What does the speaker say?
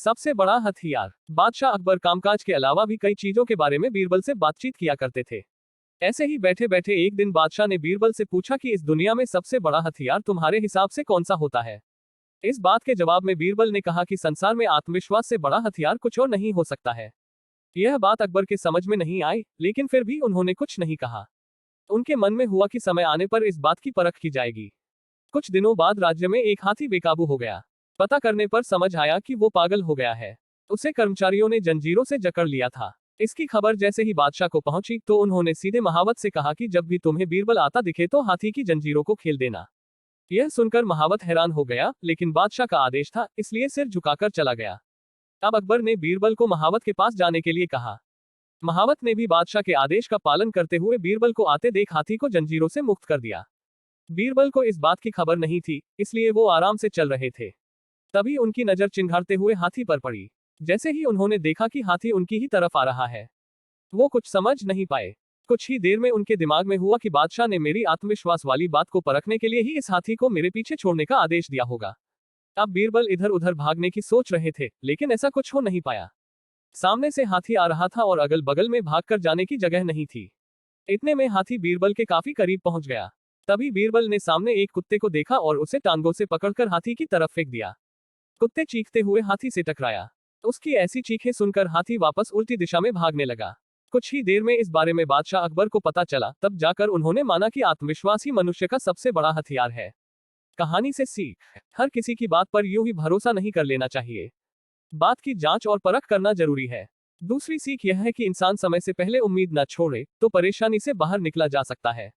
सबसे बड़ा हथियार। बादशाह अकबर कामकाज के अलावा भी कई चीजों के बारे में बीरबल से बातचीत किया करते थे। ऐसे ही बैठे बैठे एक दिन बादशाह ने बीरबल से पूछा कि इस दुनिया में सबसे बड़ा हथियार तुम्हारे हिसाब से कौन सा होता है। इस बात के जवाब में बीरबल ने कहा कि संसार में आत्मविश्वास से बड़ा हथियार कुछ और नहीं हो सकता है। यह बात अकबर के समझ में नहीं आई, लेकिन फिर भी उन्होंने कुछ नहीं कहा। उनके मन में हुआ कि समय आने पर इस बात की परख की जाएगी। कुछ दिनों बाद राज्य में एक हाथी बेकाबू हो गया। पता करने पर समझ आया कि वो पागल हो गया है। उसे कर्मचारियों ने जंजीरों से जकड़ लिया था। इसकी खबर जैसे ही बादशाह को पहुंची तो उन्होंने सीधे महावत से कहा कि जब भी तुम्हें बीरबल आता दिखे तो हाथी की जंजीरों को खेल देना। यह सुनकर महावत हैरान हो गया, लेकिन बादशाह का आदेश था, इसलिए सिर झुकाकर चला गया। अब अकबर ने बीरबल को महावत के पास जाने के लिए कहा। महावत ने भी बादशाह के आदेश का पालन करते हुए बीरबल को आते देख हाथी को जंजीरों से मुक्त कर दिया। बीरबल को इस बात की खबर नहीं थी, इसलिए वो आराम से चल रहे थे। तभी उनकी नजर चिंघाड़ते हुए हाथी पर पड़ी। जैसे ही उन्होंने देखा कि हाथी उनकी ही तरफ आ रहा है, वो कुछ समझ नहीं पाए। कुछ ही देर में उनके दिमाग में हुआ कि बादशाह ने मेरी आत्मविश्वास वाली बात को परखने के लिए ही इस हाथी को मेरे पीछे छोड़ने का आदेश दिया होगा। अब बीरबल इधर उधर भागने की सोच रहे थे, लेकिन ऐसा कुछ हो नहीं पाया। सामने से हाथी आ रहा था और अगल बगल में भागकर जाने की जगह नहीं थी। इतने में हाथी बीरबल के काफी करीब पहुंच गया। तभी बीरबल ने सामने एक कुत्ते को देखा और उसे टांगों से पकड़कर हाथी की तरफ फेंक दिया। कुत्ते चीखते हुए हाथी से टकराया। उसकी ऐसी चीखें सुनकर हाथी वापस उल्टी दिशा में भागने लगा। कुछ ही देर में इस बारे में बादशाह अकबर को पता चला, तब जाकर उन्होंने माना कि आत्मविश्वास ही मनुष्य का सबसे बड़ा हथियार है। कहानी से सीख, हर किसी की बात पर यूं ही भरोसा नहीं कर लेना चाहिए। बात की जांच और परख करना जरूरी है। दूसरी सीख यह है कि इंसान समय से पहले उम्मीद न छोड़े तो परेशानी से बाहर निकला जा सकता है।